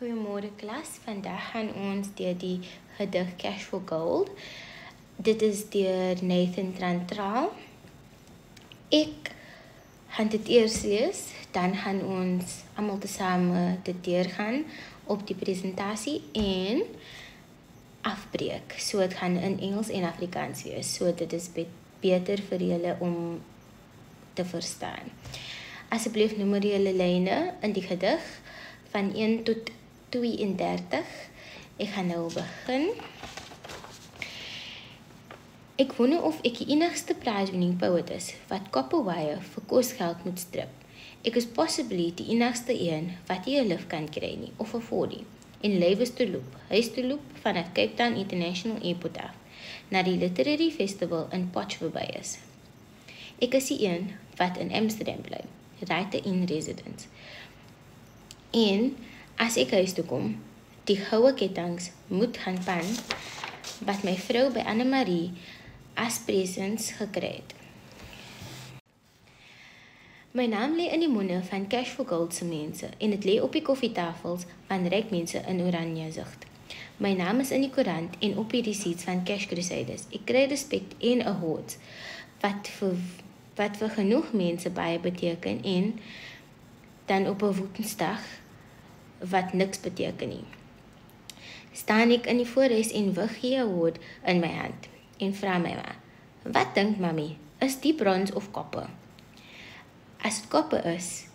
Goeiemôre klas, vandag gaan ons deur die gedig Cash for Gold. Dit is deur Nathan Trantraal. Ek gaan dit eers lees, dan gaan ons almal tesame dit deurgaan op die presentasie en afbreek. So dit gaan in Engels en Afrikaans wees. So dit is beter vir julle om te verstaan. Asseblief noem julle lyne in die gedig van 1 tot 32. Ek gaan nou begin. Ek wonder of ek die enigste prize-winning poet is wat Copperwire vir kosgeld moet strip. Ek is possibly die enigste een wat nie 'n lift kan kry nie of 'n 40 en lewens te loop, huis te loop vanaf Cape Town International Airport af na die Literary Festival in Potchefstroom is. Ek is die een wat in Amsterdam bly, writer in residence. En as ek huis toe kom, die goue kettinge moet gaan pan wat my vrou by Anne-Marie as presents gekry het. My naam lê in die monde van Cash for Gold se mense en dit lê op die koffietafels van ryk mense in Oranje Zicht. My naam is in die koerant en op die receipts van Cash Crusaders. Ek kry respek en awards wat vir genoeg mense baie beteken en dan op 'n Woensdag wat niks beteken nie. Staan ek in die voorhuis en wig die award in my hand en vra my ma, wat dink mami, is die brons of koppe? As dit koppe is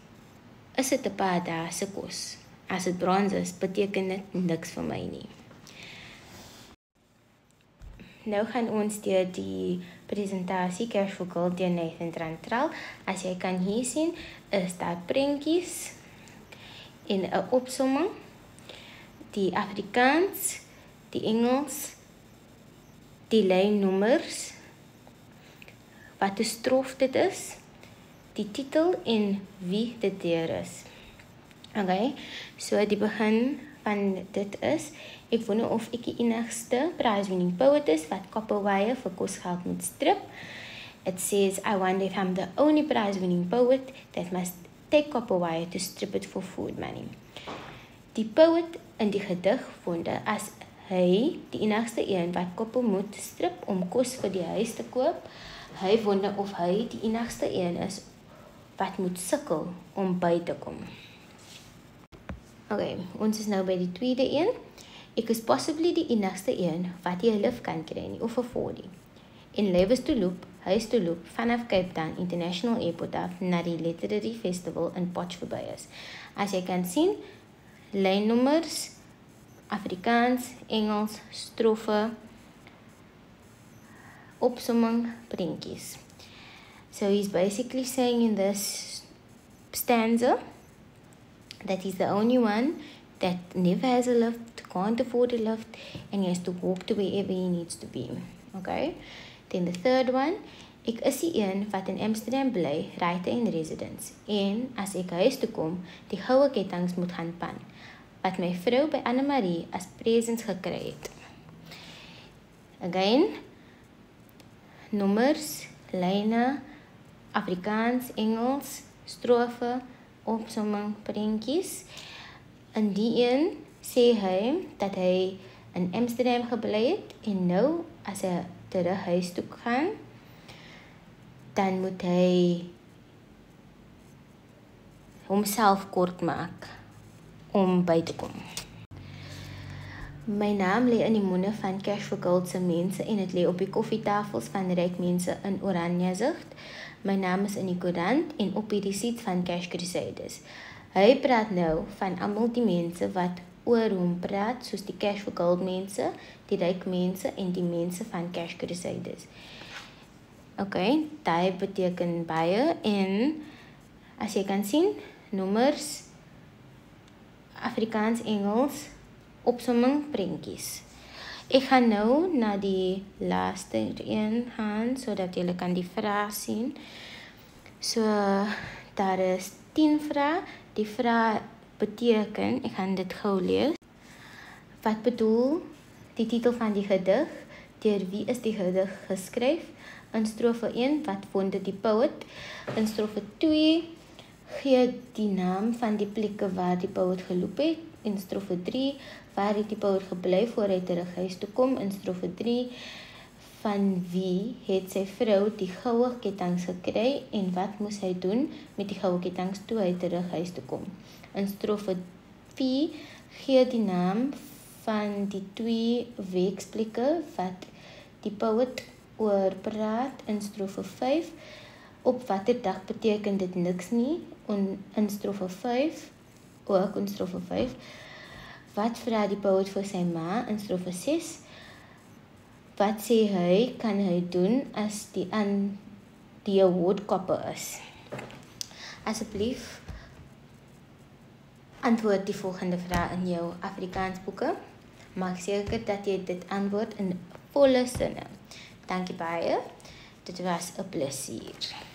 dit 'n paar dae se kos. As dit brons is, beteken dit niks vir my nie. Nou gaan ons deur die presentasie Cash for Gold deur Nathan Trantraal. As jy kan hier sien, is daar prentjies en 'n opsomming, die Afrikaans, die Engels, die lynnommers, wat 'n strof dit is, die titel en wie dit deur is. Okay, so die begin van dit is, ek wonder of ek die enigste prize-winning poet is wat Copperwire vir kosgeld moet strip. It says, I wonder if I'm the only prize-winning poet that must take Copperwire to strip it for food money. Die poet in die gedig wonder as hy die enigste een wat koppe moet strip om kos vir die huis te koop. Hy wonder of hy die enigste een is wat moet sukkel om by te kom. Okay, ons is nou by die tweede een. Ek is possibly die enigste een wat nie 'n lift kan kry nie of 'n 40 en lewens te loop, huis te loop vanaf Cape Town International Airport af na die Literary Festival in Potchefstroom is. As jy kan sien, lynnommers, Afrikaans, Engels, strofe, opsomming, prentjies. So he's basically saying in this stanza that he's the only one that never has a lift, can't afford a lift, and he has to walk to wherever he needs to be. Okay? Then the third one, ek is die een wat in Amsterdam bly, writer in residence. En as ek huis toe kom, die goue kettinge moet gaan pan, wat my vrou by Anne-Marie as presents gekry het. Again, nommers, lyne, Afrikaans, Engels, strofe, opsomming, prentjies. In die een sê hy dat hy in Amsterdam gebly het en nou as hy terug huis toe gaan, dan moet hy homself kort maak om by te kom. My naam lê in die monde van Cash for Gold se mense en dit lê op die koffietafels van ryk mense in Oranje Zicht. My naam is in die koerant en op die receipts van Cash Crusaders. Hy praat nou van almal die mense wat oor hom praat, soos die Cash for Gold mense, die ryk mense en die mense van Cash Crusaders. Okay, dit beteken baie en as jy kan sien, nommers, Afrikaans, Engels, opsomming, prentjies. Ek gaan nou na die laaste een gaan, sodat julle kan die vraag sien. So, daar is 10 vrae. Die vraag beteken, ek gaan dit gou lees. Wat bedoel die titel van die gedig? Deur wie is die gedig geskryf? In strofe 1, wat wonder die poet? In strofe 2, Gee die naam van die plekke waar die poot geloop het in strofe 3. Waar het die poot gebly voor hy terug huis toe kom in strofe 3. Van wie het sy vrou die goue kettinge gekry en wat moes hy doen met die goue kettinge toe hy terug huis toe kom. In strofe 4 gee die naam van die 2 werksplekke wat die poet oor praat in strofe 5. Op watter dag beteken dit niks nie in strofe 5, ook in strofe 5. Wat vra die poet vir sy ma in strofe 6? Wat sê hy kan hy doen as die woordkoppe is? Asseblief antwoord die volgende vraag in jou Afrikaans boeke. Maak seker dat jy dit antwoord in volle sinne. Dankie baie. Dit was 'n plesier.